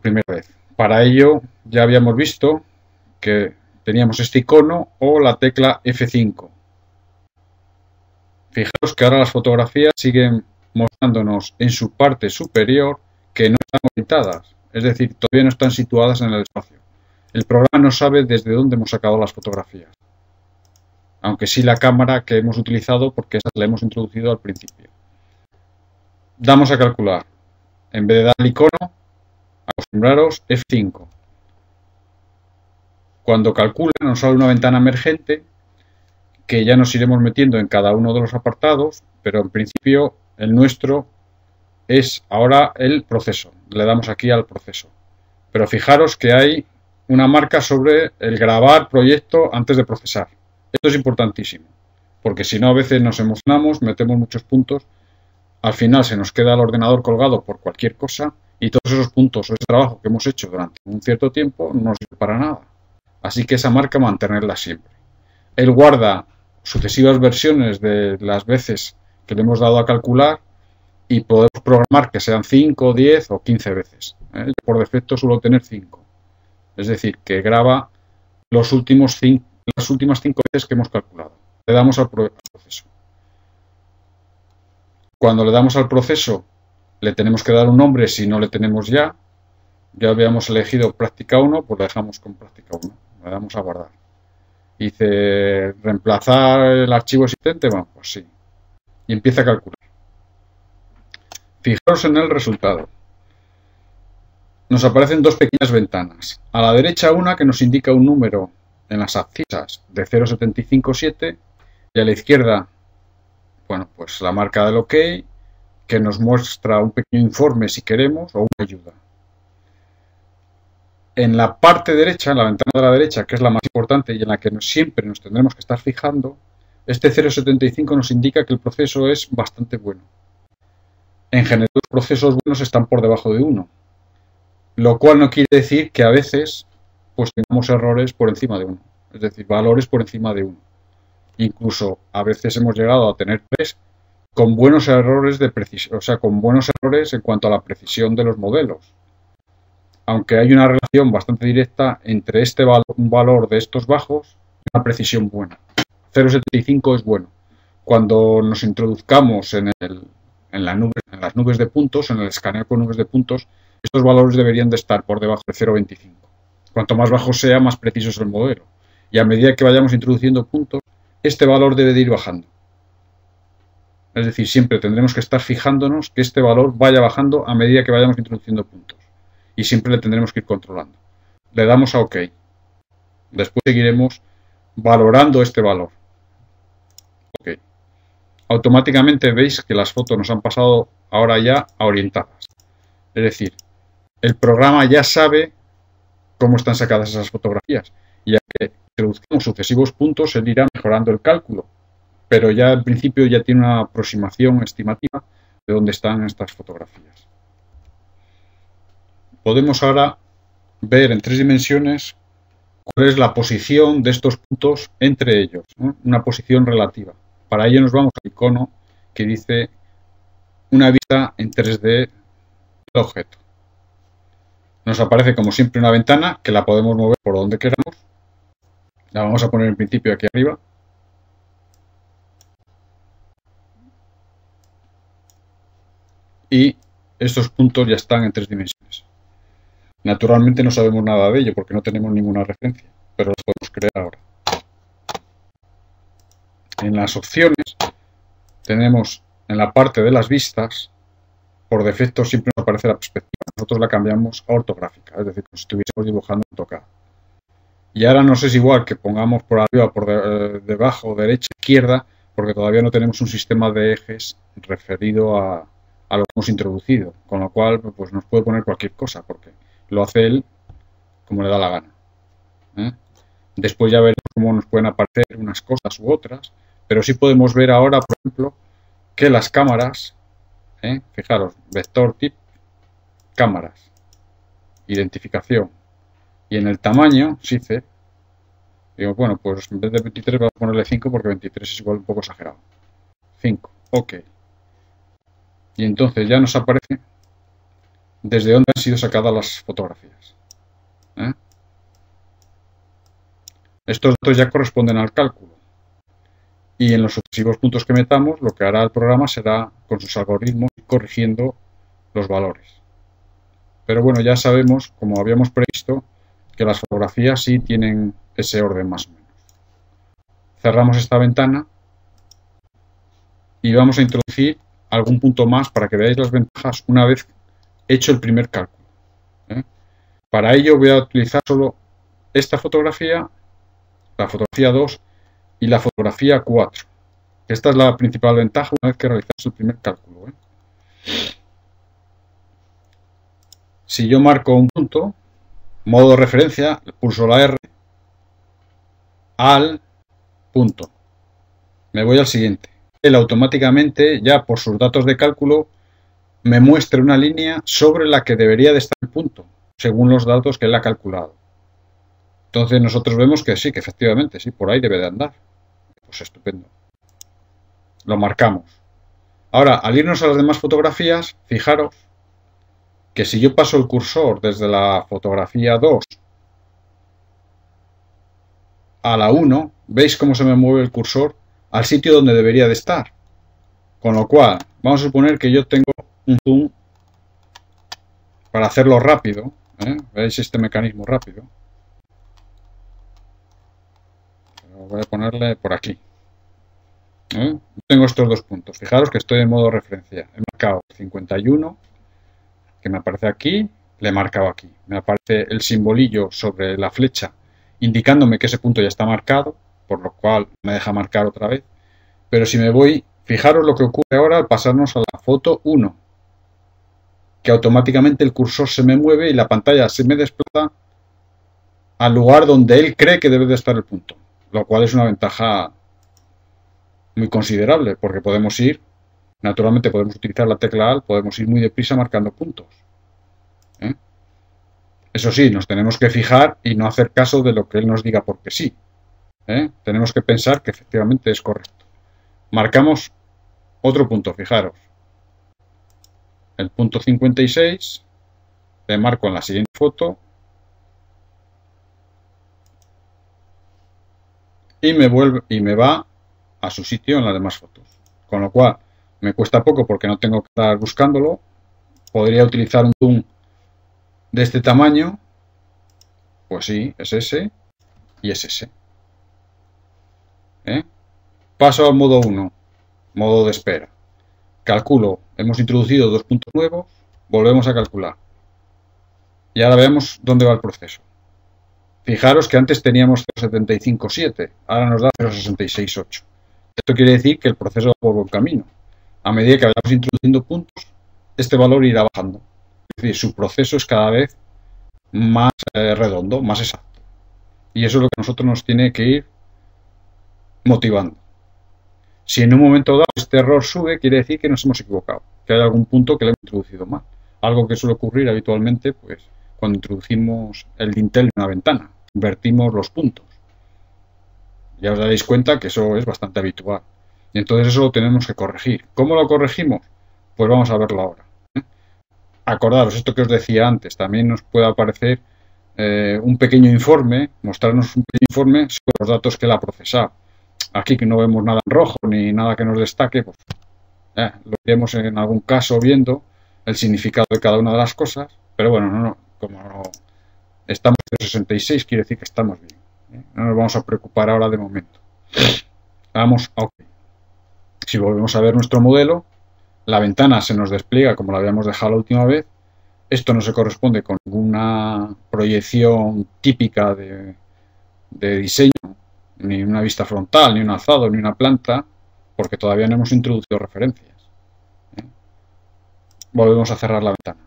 primera vez. Para ello ya habíamos visto que teníamos este icono o la tecla F5. Fijaos que ahora las fotografías siguen mostrándonos en su parte superior que no están orientadas, es decir, todavía no están situadas en el espacio. El programa no sabe desde dónde hemos sacado las fotografías, aunque sí la cámara que hemos utilizado porque esa la hemos introducido al principio. Damos a calcular. En vez de dar el icono, acostumbraros F5. Cuando calcula nos sale una ventana emergente que ya nos iremos metiendo en cada uno de los apartados, pero en principio el nuestro es ahora el proceso. Le damos aquí al proceso. Pero fijaros que hay una marca sobre el grabar proyecto antes de procesar. Esto es importantísimo, porque si no a veces nos emocionamos, metemos muchos puntos, al final se nos queda el ordenador colgado por cualquier cosa y todos esos puntos o ese trabajo que hemos hecho durante un cierto tiempo no nos sirve para nada. Así que esa marca mantenerla siempre. Él guarda sucesivas versiones de las veces que le hemos dado a calcular y podemos programar que sean 5, 10 o 15 veces. Yo por defecto suelo tener 5. Es decir, que graba las últimas 5 veces que hemos calculado. Le damos al proceso. Cuando le damos al proceso, le tenemos que dar un nombre si no le tenemos ya. Ya habíamos elegido práctica 1, pues le dejamos con práctica 1. Le damos a guardar. Dice, reemplazar el archivo existente, bueno, pues sí. Y empieza a calcular. Fijaros en el resultado. Nos aparecen dos pequeñas ventanas. A la derecha una que nos indica un número en las abscisas de 0,757 y a la izquierda, bueno, pues la marca del OK que nos muestra un pequeño informe si queremos o una ayuda. En la parte derecha, en la ventana de la derecha, que es la más importante y en la que siempre nos tendremos que estar fijando, este 0,75 nos indica que el proceso es bastante bueno. En general, los procesos buenos están por debajo de 1, lo cual no quiere decir que a veces pues tengamos errores por encima de 1, es decir, valores por encima de 1. Incluso a veces hemos llegado a tener 3 con buenos errores de precisión, o sea, con buenos errores en cuanto a la precisión de los modelos. Aunque hay una relación bastante directa entre este valor de estos bajos y una precisión buena. 0,75 es bueno. Cuando nos introduzcamos en las nubes de puntos, en el escaneo con nubes de puntos, estos valores deberían de estar por debajo de 0,25. Cuanto más bajo sea, más preciso es el modelo. Y a medida que vayamos introduciendo puntos, este valor debe de ir bajando. Es decir, siempre tendremos que estar fijándonos que este valor vaya bajando a medida que vayamos introduciendo puntos. Y siempre le tendremos que ir controlando. Le damos a OK. Después seguiremos valorando este valor. OK. Automáticamente veis que las fotos nos han pasado ahora ya a orientadas. Es decir, el programa ya sabe cómo están sacadas esas fotografías. Y a que introducimos sucesivos puntos, él irá mejorando el cálculo. Pero ya al principio ya tiene una aproximación estimativa de dónde están estas fotografías. Podemos ahora ver en 3 dimensiones cuál es la posición de estos puntos entre ellos, ¿no? Una posición relativa. Para ello nos vamos al icono que dice una vista en 3D del objeto. Nos aparece como siempre una ventana que la podemos mover por donde queramos. La vamos a poner en principio aquí arriba. Y estos puntos ya están en 3 dimensiones. Naturalmente no sabemos nada de ello porque no tenemos ninguna referencia, pero las podemos crear ahora. En las opciones tenemos en la parte de las vistas, por defecto siempre nos aparece la perspectiva. Nosotros la cambiamos a ortográfica, es decir, como si estuviésemos dibujando en AutoCAD. Y ahora nos es igual que pongamos por arriba, por debajo, derecha, izquierda, porque todavía no tenemos un sistema de ejes referido a lo que hemos introducido, con lo cual pues nos puede poner cualquier cosa, porque lo hace él como le da la gana. Después ya veremos cómo nos pueden aparecer unas cosas u otras, pero sí podemos ver ahora, por ejemplo, que las cámaras, fijaros, vector tip, cámaras, identificación, y en el tamaño, sí, digo, bueno, pues en vez de 23 vamos a ponerle 5 porque 23 es igual un poco exagerado. 5, OK. Y entonces ya nos aparece desde dónde han sido sacadas las fotografías. Estos datos ya corresponden al cálculo. Y en los sucesivos puntos que metamos, lo que hará el programa será, con sus algoritmos, ir corrigiendo los valores. Pero bueno, ya sabemos, como habíamos previsto, que las fotografías sí tienen ese orden más o menos. Cerramos esta ventana y vamos a introducir algún punto más para que veáis las ventajas una vez hecho el primer cálculo. Para ello voy a utilizar solo esta fotografía, la fotografía 2 y la fotografía 4. Esta es la principal ventaja una vez que realizamos el primer cálculo. Si yo marco un punto, modo de referencia, pulso la R, al punto. Me voy al siguiente. Él automáticamente, ya por sus datos de cálculo, me muestra una línea sobre la que debería de estar el punto, según los datos que él ha calculado. Entonces nosotros vemos que sí, que efectivamente, sí, por ahí debe de andar. Pues estupendo. Lo marcamos. Ahora, al irnos a las demás fotografías, fijaros que si yo paso el cursor desde la fotografía 2 a la 1, veis cómo se me mueve el cursor al sitio donde debería de estar. Con lo cual, vamos a suponer que yo tengo un zoom para hacerlo rápido. ¿Veis este mecanismo rápido? Voy a ponerle por aquí. Tengo estos dos puntos. Fijaros que estoy en modo referencia. He marcado 51, que me aparece aquí, le he marcado aquí. Me aparece el simbolillo sobre la flecha indicándome que ese punto ya está marcado, por lo cual me deja marcar otra vez. Pero si me voy, fijaros lo que ocurre ahora al pasarnos a la foto 1, que automáticamente el cursor se me mueve y la pantalla se me desplaza al lugar donde él cree que debe de estar el punto, lo cual es una ventaja muy considerable, porque podemos ir, naturalmente podemos utilizar la tecla Alt, podemos ir muy deprisa marcando puntos. Eso sí, nos tenemos que fijar y no hacer caso de lo que él nos diga porque sí. Tenemos que pensar que efectivamente es correcto. Marcamos otro punto, fijaros. El punto 56, le marco en la siguiente foto y me va a su sitio en las demás fotos. Con lo cual, me cuesta poco porque no tengo que estar buscándolo. Podría utilizar un zoom de este tamaño. Pues sí, es ese y es ese. Paso al modo 1, modo de espera. Calculo, hemos introducido dos puntos nuevos, volvemos a calcular. Y ahora veamos dónde va el proceso. Fijaros que antes teníamos 0,757, ahora nos da 0,668. Esto quiere decir que el proceso va por buen camino. A medida que vayamos introduciendo puntos, este valor irá bajando. Es decir, su proceso es cada vez más redondo, más exacto. Y eso es lo que a nosotros nos tiene que ir motivando. Si en un momento dado este error sube, quiere decir que nos hemos equivocado, que hay algún punto que le hemos introducido mal. Algo que suele ocurrir habitualmente pues, cuando introducimos el dintel en una ventana, invertimos los puntos. Ya os daréis cuenta que eso es bastante habitual. Y entonces eso lo tenemos que corregir. ¿Cómo lo corregimos? Pues vamos a verlo ahora. Acordaros, esto que os decía antes, también nos puede aparecer un pequeño informe, mostrarnos un pequeño informe sobre los datos que él ha procesado. Aquí que no vemos nada en rojo ni nada que nos destaque, pues lo iremos en algún caso viendo el significado de cada una de las cosas, pero bueno, como estamos en 66 quiere decir que estamos bien. No nos vamos a preocupar ahora de momento. Vamos a OK. Si volvemos a ver nuestro modelo, la ventana se nos despliega como la habíamos dejado la última vez. Esto no se corresponde con ninguna proyección típica de diseño, ni una vista frontal, ni un alzado, ni una planta, porque todavía no hemos introducido referencias. Volvemos a cerrar la ventana.